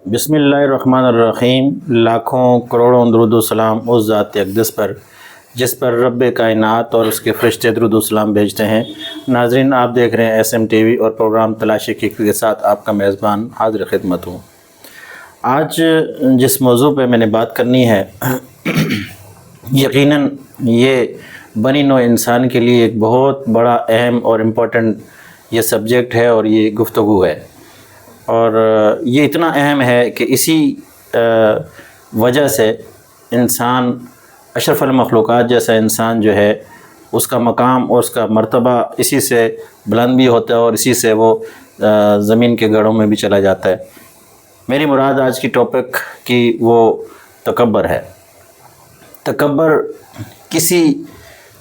بسم اللہ الرحمن الرحیم۔ لاکھوں کروڑوں درود و سلام اس ذات اقدس پر جس پر رب کائنات اور اس کے فرشتے درود و سلام بھیجتے ہیں۔ ناظرین، آپ دیکھ رہے ہیں ایس ایم ٹی وی اور پروگرام تلاش حقیقت کے ساتھ آپ کا میزبان حاضر خدمت ہوں۔ آج جس موضوع پہ میں نے بات کرنی ہے یقیناً یہ بنی نوع انسان کے لیے ایک بہت بڑا اہم اور امپورٹنٹ یہ سبجیکٹ ہے اور یہ گفتگو ہے، اور یہ اتنا اہم ہے کہ اسی وجہ سے انسان اشرف المخلوقات جیسا انسان جو ہے اس کا مقام اور اس کا مرتبہ اسی سے بلند بھی ہوتا ہے اور اسی سے وہ زمین کے گڑھوں میں بھی چلا جاتا ہے۔ میری مراد آج کی ٹاپک کی وہ تکبر ہے۔ تکبر کسی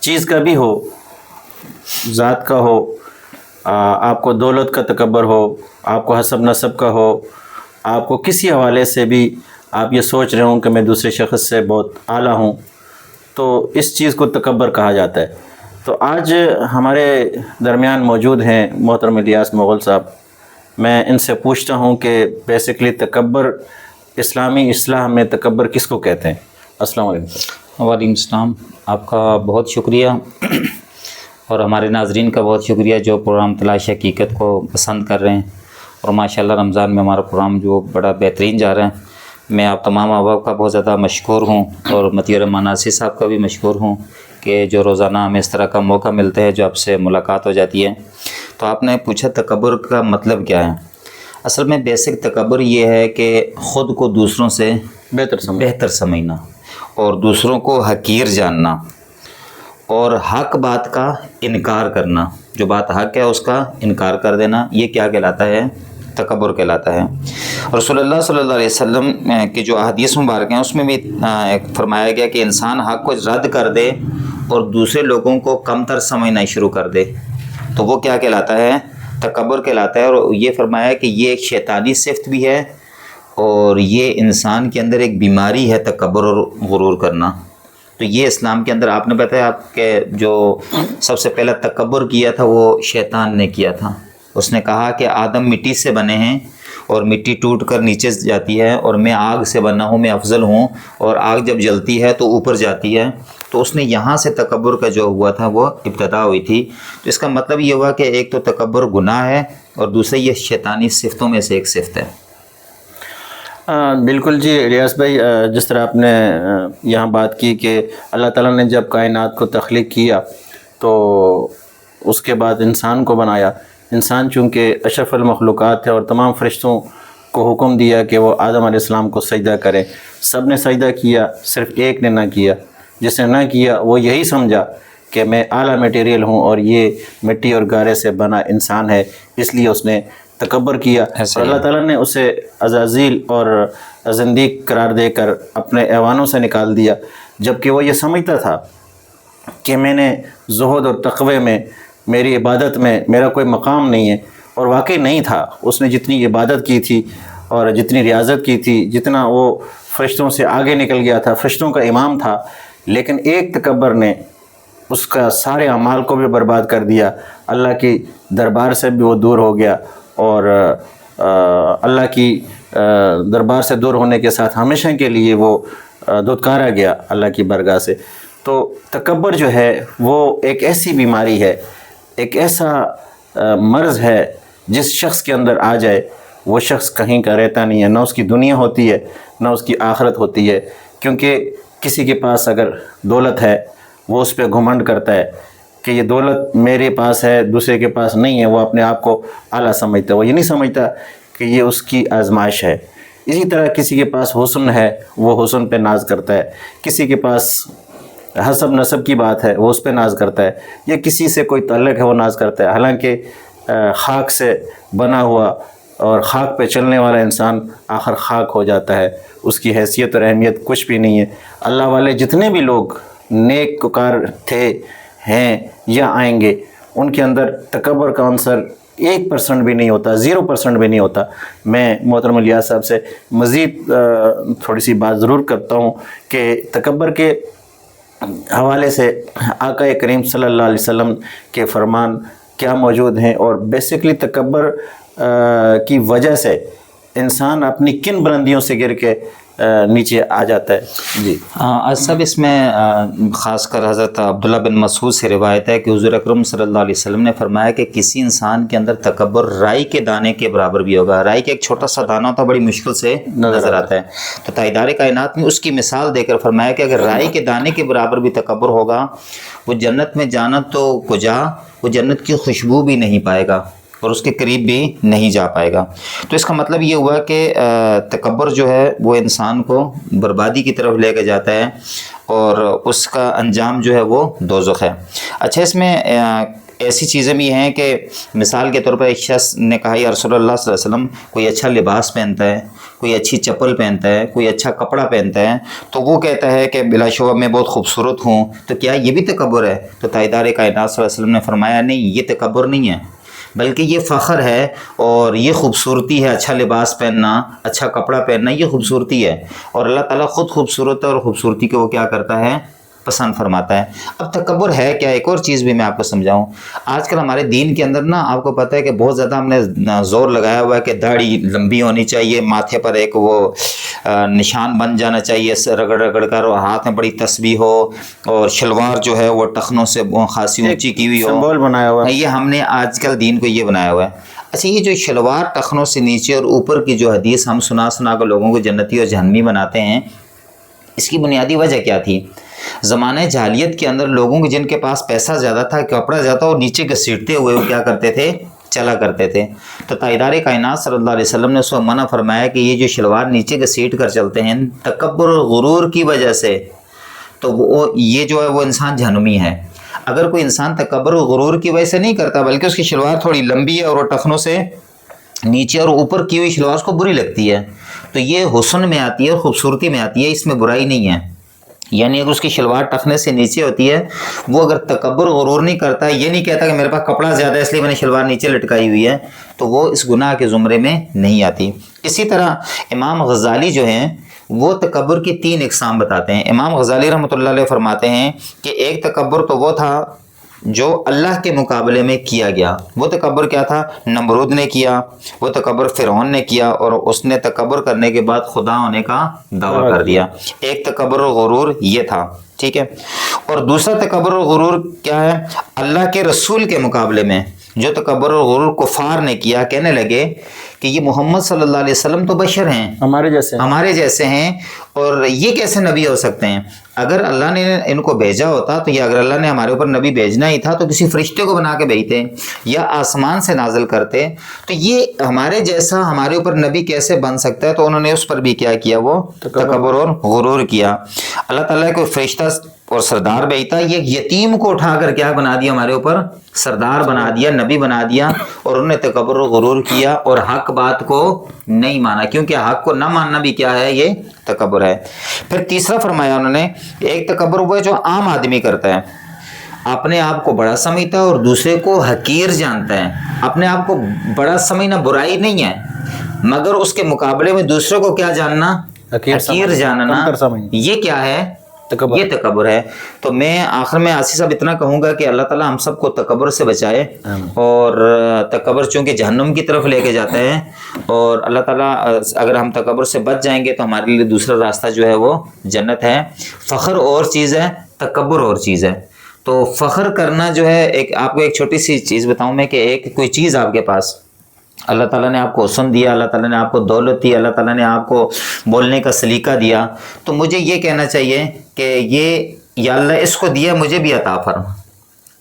چیز کا بھی ہو، ذات کا ہو، آپ کو دولت کا تکبر ہو، آپ کو حسب نسب کا ہو، آپ کو کسی حوالے سے بھی آپ یہ سوچ رہے ہوں کہ میں دوسرے شخص سے بہت اعلیٰ ہوں، تو اس چیز کو تکبر کہا جاتا ہے۔ تو آج ہمارے درمیان موجود ہیں محترم الیاس مغل صاحب۔ میں ان سے پوچھتا ہوں کہ بیسیکلی تکبر اسلامی اصطلاح میں تکبر کس کو کہتے ہیں؟ السلام علیکم۔ وعلیکم السلام۔ آپ کا بہت شکریہ اور ہمارے ناظرین کا بہت شکریہ جو پروگرام تلاش حقیقت کو پسند کر رہے ہیں، اور ماشاءاللہ رمضان میں ہمارا پروگرام جو بڑا بہترین جا رہا ہے۔ میں آپ تمام احباب کا بہت زیادہ مشکور ہوں، اور مطیع الرحمن ناصر صاحب کا بھی مشکور ہوں کہ جو روزانہ ہمیں اس طرح کا موقع ملتا ہے جو آپ سے ملاقات ہو جاتی ہے۔ تو آپ نے پوچھا تکبر کا مطلب کیا ہے؟ اصل میں بیسک تکبر یہ ہے کہ خود کو دوسروں سے بہتر سمجھنا اور دوسروں کو حقیر جاننا اور حق بات کا انکار کرنا، جو بات حق ہے اس کا انکار کر دینا، یہ کیا کہلاتا ہے؟ تکبر کہلاتا ہے۔ رسول اللہ صلی اللہ علیہ وسلم کی جو احادیث مبارک ہیں اس میں بھی فرمایا گیا کہ انسان حق کو رد کر دے اور دوسرے لوگوں کو کم تر سمجھنا شروع کر دے تو وہ کیا کہلاتا ہے؟ تکبر کہلاتا ہے۔ اور یہ فرمایا کہ یہ ایک شیطانی صفت بھی ہے، اور یہ انسان کے اندر ایک بیماری ہے تکبر اور غرور کرنا۔ تو یہ اسلام کے اندر آپ نے بتایا، آپ کے جو سب سے پہلا تکبر کیا تھا وہ شیطان نے کیا تھا۔ اس نے کہا کہ آدم مٹی سے بنے ہیں اور مٹی ٹوٹ کر نیچے جاتی ہے، اور میں آگ سے بنا ہوں، میں افضل ہوں، اور آگ جب جلتی ہے تو اوپر جاتی ہے۔ تو اس نے یہاں سے تکبر کا جو ہوا تھا وہ ابتدا ہوئی تھی۔ تو اس کا مطلب یہ ہوا کہ ایک تو تکبر گناہ ہے، اور دوسرے یہ شیطانی صفتوں میں سے ایک صفت ہے۔ بالکل جی الیاس بھائی، جس طرح آپ نے یہاں بات کی کہ اللہ تعالیٰ نے جب کائنات کو تخلیق کیا تو اس کے بعد انسان کو بنایا۔ انسان چونکہ اشرف المخلوقات ہے اور تمام فرشتوں کو حکم دیا کہ وہ آدم علیہ السلام کو سجدہ کریں۔ سب نے سجدہ کیا، صرف ایک نے نہ کیا۔ جس نے نہ کیا وہ یہی سمجھا کہ میں اعلیٰ میٹیریل ہوں اور یہ مٹی اور گارے سے بنا انسان ہے، اس لیے اس نے تکبر کیا، اور اللہ تعالیٰ نے اسے عزازیل اور زندیق قرار دے کر اپنے ایوانوں سے نکال دیا، جبکہ وہ یہ سمجھتا تھا کہ میں نے زہد اور تقوی میں، میری عبادت میں میرا کوئی مقام نہیں ہے، اور واقعی نہیں تھا۔ اس نے جتنی عبادت کی تھی اور جتنی ریاضت کی تھی، جتنا وہ فرشتوں سے آگے نکل گیا تھا، فرشتوں کا امام تھا، لیکن ایک تکبر نے اس کا سارے اعمال کو بھی برباد کر دیا۔ اللہ کی دربار سے بھی وہ دور ہو گیا، اور اللہ کی دربار سے دور ہونے کے ساتھ ہمیشہ کے لیے وہ دھتکارا گیا اللہ کی بارگاہ سے۔ تو تکبر جو ہے وہ ایک ایسی بیماری ہے، ایک ایسا مرض ہے جس شخص کے اندر آ جائے وہ شخص کہیں کا رہتا نہیں ہے، نہ اس کی دنیا ہوتی ہے نہ اس کی آخرت ہوتی ہے۔ کیونکہ کسی کے پاس اگر دولت ہے وہ اس پہ گھمنڈ کرتا ہے کہ یہ دولت میرے پاس ہے، دوسرے کے پاس نہیں ہے، وہ اپنے آپ کو اعلیٰ سمجھتا ہے، وہ یہ نہیں سمجھتا کہ یہ اس کی آزمائش ہے۔ اسی طرح کسی کے پاس حسن ہے وہ حسن پہ ناز کرتا ہے، کسی کے پاس حسب نسب کی بات ہے وہ اس پہ ناز کرتا ہے، یا کسی سے کوئی تعلق ہے وہ ناز کرتا ہے، حالانکہ خاک سے بنا ہوا اور خاک پہ چلنے والا انسان آخر خاک ہو جاتا ہے، اس کی حیثیت اور اہمیت کچھ بھی نہیں ہے۔ اللہ والے جتنے بھی لوگ نیک وکار تھے، ہیں یا آئیں گے، ان کے اندر تکبر کا عنصر 1% بھی نہیں ہوتا، 0% بھی نہیں ہوتا۔ میں محترم الیاس صاحب سے مزید تھوڑی سی بات ضرور کرتا ہوں کہ تکبر کے حوالے سے آقا کریم صلی اللہ علیہ وسلم کے فرمان کیا موجود ہیں، اور بیسیکلی تکبر کی وجہ سے انسان اپنی کن بلندیوں سے گر کے نیچے آ جاتا ہے. جی سب اس میں خاص کر حضرت عبداللہ بن مسعود سے روایت ہے کہ حضور اکرم صلی اللہ علیہ وسلم نے فرمایا کہ کسی انسان کے اندر تکبر رائی کے دانے کے برابر بھی ہوگا. رائی کا ایک چھوٹا سا دانہ ہوتا ہے، بڑی مشکل سے نظر آتا ہے. تو تاجدار کائنات نے اس کی مثال دے کر فرمایا کہ اگر رائی کے دانے کے برابر بھی تکبر ہوگا، وہ جنت میں جانا تو کجا، وہ جنت کی خوشبو بھی نہیں پائے گا اور اس کے قریب بھی نہیں جا پائے گا. تو اس کا مطلب یہ ہوا کہ تکبر جو ہے وہ انسان کو بربادی کی طرف لے کے جاتا ہے اور اس کا انجام جو ہے وہ دوزخ ہے. اچھا، اس میں ایسی چیزیں بھی ہیں کہ مثال کے طور پر ایک شخص نے کہا یا رسول اللہ صلی اللہ علیہ وسلم، کوئی اچھا لباس پہنتا ہے، کوئی اچھی چپل پہنتا ہے، کوئی اچھا کپڑا پہنتا ہے، تو وہ کہتا ہے کہ بلا شبہ میں بہت خوبصورت ہوں، تو کیا یہ بھی تکبر ہے؟ تو تاجدار کائنات صلی اللہ علیہ وسلم نے فرمایا نہیں، یہ تکبر نہیں ہے، بلکہ یہ فخر ہے اور یہ خوبصورتی ہے. اچھا لباس پہننا، اچھا کپڑا پہننا، یہ خوبصورتی ہے، اور اللہ تعالیٰ خود خوبصورت ہے اور خوبصورتی کو وہ کیا کرتا ہے؟ پسند فرماتا ہے. اب تکبر ہے کیا؟ ایک اور چیز بھی میں آپ کو سمجھاؤں. آج کل ہمارے دین کے اندر نا، آپ کو پتہ ہے کہ بہت زیادہ ہم نے زور لگایا ہوا ہے کہ داڑھی لمبی ہونی چاہیے، ماتھے پر ایک وہ نشان بن جانا چاہیے رگڑ رگڑ کر، اور ہاتھ میں بڑی تسبیح ہو، اور شلوار جو ہے وہ ٹخنوں سے خاصی اونچی کی ہوئی ہو. سمبول بنایا ہوا ہے. یہ ہم نے آج کل دین کو یہ بنایا ہوا ہے. اچھا، یہ جو شلوار ٹخنوں سے نیچے اور اوپر کی جو حدیث ہم سنا کر لوگوں کو جنتی اور جہنمی بناتے ہیں، اس کی بنیادی وجہ کیا تھی؟ زمانہ جاہلیت کے اندر لوگوں کے جن کے پاس پیسہ زیادہ تھا، کپڑا زیادہ، اور نیچے گھسیٹتے ہوئے وہ کیا کرتے تھے؟ چلا کرتے تھے. تو تاجدار کائنات صلی اللہ علیہ وسلم نے اس کو منع فرمایا کہ یہ جو شلوار نیچے گھسیٹ کر چلتے ہیں تکبر اور غرور کی وجہ سے، تو وہ یہ جو ہے وہ انسان جہنمی ہے. اگر کوئی انسان تکبر اور غرور کی وجہ سے نہیں کرتا، بلکہ اس کی شلوار تھوڑی لمبی ہے اور وہ ٹخنوں سے نیچے اور اوپر کی ہوئی شلوار اس کو بری لگتی ہے، تو یہ حسن میں آتی ہے اور خوبصورتی میں آتی ہے، اس میں برائی نہیں ہے. یعنی اگر اس کی شلوار ٹخنے سے نیچے ہوتی ہے، وہ اگر تکبر غرور نہیں کرتا، یہ نہیں کہتا کہ میرے پاس کپڑا زیادہ ہے اس لیے میں نے شلوار نیچے لٹکائی ہوئی ہے، تو وہ اس گناہ کے زمرے میں نہیں آتی. اسی طرح امام غزالی جو ہیں وہ تکبر کی 3 اقسام بتاتے ہیں. امام غزالی رحمۃ اللہ علیہ فرماتے ہیں کہ ایک تکبر تو وہ تھا جو اللہ کے مقابلے میں کیا گیا. وہ تکبر کیا تھا؟ نمرود نے کیا، وہ تکبر فرعون نے کیا، اور اس نے تکبر کرنے کے بعد خدا ہونے کا دعویٰ کر دیا. ایک تکبر و غرور یہ تھا، ٹھیک ہے. اور دوسرا تکبر و غرور کیا ہے؟ اللہ کے رسول کے مقابلے میں جو تکبر و غرور کفار نے کیا، کہنے لگے کہ یہ محمد صلی اللہ علیہ وسلم تو بشر ہیں، ہمارے جیسے ہیں، اور یہ کیسے نبی ہو سکتے ہیں؟ اگر اللہ نے ان کو بھیجا ہوتا تو، یا اگر اللہ نے ہمارے اوپر نبی بھیجنا ہی تھا تو کسی فرشتے کو بنا کے بھیجتے یا آسمان سے نازل کرتے، تو یہ ہمارے جیسا ہمارے اوپر نبی کیسے بن سکتا ہے؟ تو انہوں نے اس پر بھی کیا کیا؟ وہ تکبر اور غرور کیا. اللہ تعالیٰ کو فرشتہ اور سردار بھیجتا، یہ یتیم کو اٹھا کر کیا بنا دیا؟ ہمارے اوپر سردار بنا دیا، نبی بنا دیا، اور انہوں نے تکبر و غرور کیا اور حق بات کو نہیں مانا، کیونکہ حق کو نہ ماننا بھی کیا ہے؟ یہ تکبر ہے. پھر تیسرا فرمایا انہوں نے، ایک تکبر وہ ہے جو عام آدمی کرتا ہے، اپنے آپ کو بڑا سمجھتا ہے اور دوسرے کو حقیر جانتا ہے. اپنے آپ کو بڑا سمجھنا برائی نہیں ہے، مگر اس کے مقابلے میں دوسرے کو کیا جاننا؟ حقیر جاننا. یہ کیا ہے؟ یہ تکبر ہے. تو میں آخر میں آصف صاحب اتنا کہوں گا کہ اللہ تعالیٰ ہم سب کو تکبر سے بچائے، اور تکبر چونکہ جہنم کی طرف لے کے جاتا ہے، اور اللہ تعالیٰ اگر ہم تکبر سے بچ جائیں گے تو ہمارے لیے دوسرا راستہ جو ہے وہ جنت ہے. فخر اور چیز ہے، تکبر اور چیز ہے. تو فخر کرنا جو ہے، آپ کو ایک چھوٹی سی چیز بتاؤں میں کہ ایک کوئی چیز آپ کے پاس، اللہ تعالیٰ نے آپ کو حسن دیا، اللہ تعالیٰ نے آپ کو دولت دی، اللہ تعالیٰ نے آپ کو بولنے کا سلیقہ دیا، تو مجھے یہ کہنا چاہیے کہ یہ یا اللہ اس کو دیا مجھے بھی عطا فرما،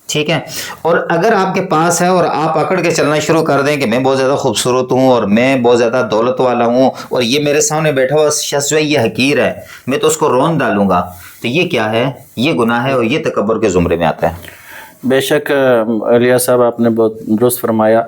ٹھیک ہے. اور اگر آپ کے پاس ہے اور آپ پکڑ کے چلنا شروع کر دیں کہ میں بہت زیادہ خوبصورت ہوں اور میں بہت زیادہ دولت والا ہوں، اور یہ میرے سامنے بیٹھا ہوا شخص جو ہے یہ حقیر ہے، میں تو اس کو رون ڈالوں گا، تو یہ کیا ہے؟ یہ گناہ ہے، اور یہ تکبر کے زمرے میں آتا ہے. بے شک الیاس صاحب آپ نے بہت درست فرمایا.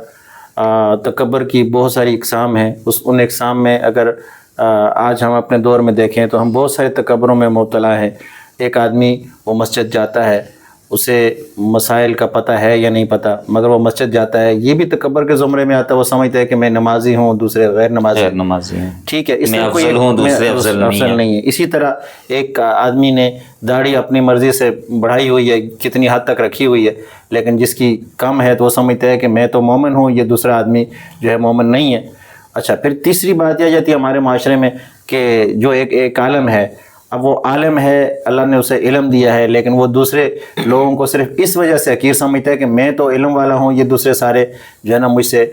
تکبر کی بہت ساری اقسام ہیں. ان اقسام میں اگر آج ہم اپنے دور میں دیکھیں تو ہم بہت سارے تکبروں میں مبتلا ہیں. ایک آدمی وہ مسجد جاتا ہے، اسے مسائل کا پتہ ہے یا نہیں پتہ، مگر وہ مسجد جاتا ہے، یہ بھی تکبر کے زمرے میں آتا ہے. وہ سمجھتا ہے کہ میں نمازی ہوں، دوسرے غیر نمازی ہیں، ٹھیک ہے، اس میں کوئی دوسرے افضل نہیں ہے. اسی طرح ایک آدمی نے داڑھی اپنی مرضی سے بڑھائی ہوئی ہے، کتنی حد تک رکھی ہوئی ہے، لیکن جس کی کم ہے تو وہ سمجھتا ہے کہ میں تو مومن ہوں، یہ دوسرا آدمی جو ہے مومن نہیں ہے. اچھا، پھر تیسری بات یہ جاتی ہے ہمارے معاشرے میں کہ جو ایک عالم ہے، اب وہ عالم ہے، اللہ نے اسے علم دیا ہے، لیکن وہ دوسرے لوگوں کو صرف اس وجہ سے حقیر سمجھتا ہے کہ میں تو علم والا ہوں، یہ دوسرے سارے جو ہے نا مجھ سے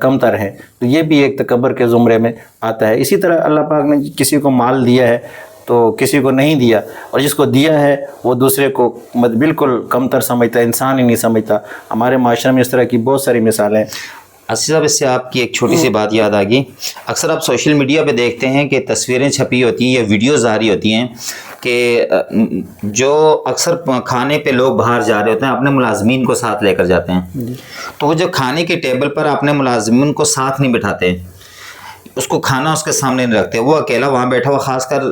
کم تر ہیں، تو یہ بھی ایک تکبر کے زمرے میں آتا ہے۔ اسی طرح اللہ پاک نے کسی کو مال دیا ہے تو کسی کو نہیں دیا، اور جس کو دیا ہے وہ دوسرے کو بالکل کم تر سمجھتا ہے، انسان ہی نہیں سمجھتا۔ ہمارے معاشرے میں اس طرح کی بہت ساری مثالیں ہیں۔ اسی صاحب، اس سے آپ کی ایک چھوٹی سی بات یاد آ گئی، اکثر آپ سوشل میڈیا پہ دیکھتے ہیں کہ تصویریں چھپی ہوتی ہیں یا ویڈیوز جاری ہوتی ہیں کہ جو اکثر کھانے پہ لوگ باہر جا رہے ہوتے ہیں اپنے ملازمین کو ساتھ لے کر جاتے ہیں، تو وہ جو کھانے کے ٹیبل پر اپنے ملازمین کو ساتھ نہیں بٹھاتے، اس کو کھانا اس کے سامنے نہیں رکھتے، وہ اکیلا وہاں بیٹھا ہوا، خاص کر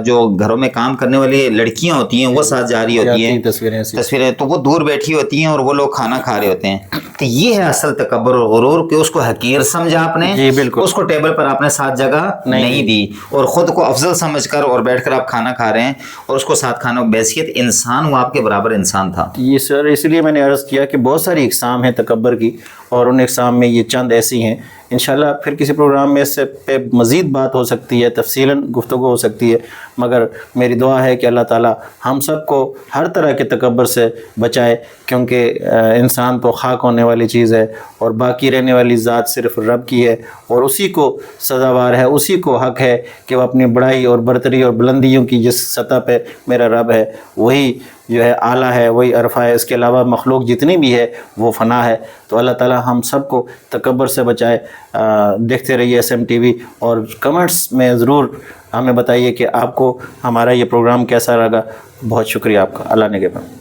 جو گھروں میں کام کرنے والی لڑکیاں ہوتی ہیں وہ ساتھ جاری ہوتی ہیں تصویریں، تو وہ دور بیٹھی ہوتی ہیں اور وہ لوگ کھانا کھا رہے ہوتے ہیں۔ تو یہ ہے اصل تکبر اور غرور کہ اس کو حقیر سمجھا آپ نے، جی بالکل، اس کو ٹیبل پر آپ نے ساتھ جگہ نہیں دی، اور خود کو افضل سمجھ کر اور بیٹھ کر آپ کھانا کھا رہے ہیں اور اس کو ساتھ کھانا، بحیثیت انسان وہ آپ کے برابر انسان تھا۔ یہ سر اس لیے میں نے عرض کیا کہ بہت ساری اقسام ہیں تکبر کی، اور ان اقسام میں یہ چند ایسی ہیں۔ انشاءاللہ پھر کسی پروگرام میں اس سے پہ مزید بات ہو سکتی ہے، تفصیلاً گفتگو ہو سکتی ہے، مگر میری دعا ہے کہ اللہ تعالی ہم سب کو ہر طرح کے تکبر سے بچائے، کیونکہ انسان تو خاک ہونے والی چیز ہے، اور باقی رہنے والی ذات صرف رب کی ہے، اور اسی کو سزاوار ہے، اسی کو حق ہے کہ وہ اپنی بڑائی اور برتری اور بلندیوں کی جس سطح پہ میرا رب ہے وہی جو ہے اعلیٰ ہے، وہی عرفہ ہے، اس کے علاوہ مخلوق جتنی بھی ہے وہ فنا ہے۔ تو اللہ تعالی ہم سب کو تکبر سے بچائے۔ دیکھتے رہیے SM TV، اور کمنٹس میں ضرور ہمیں بتائیے کہ آپ کو ہمارا یہ پروگرام کیسا لگا۔ بہت شکریہ آپ کا، اللہ نگہبان۔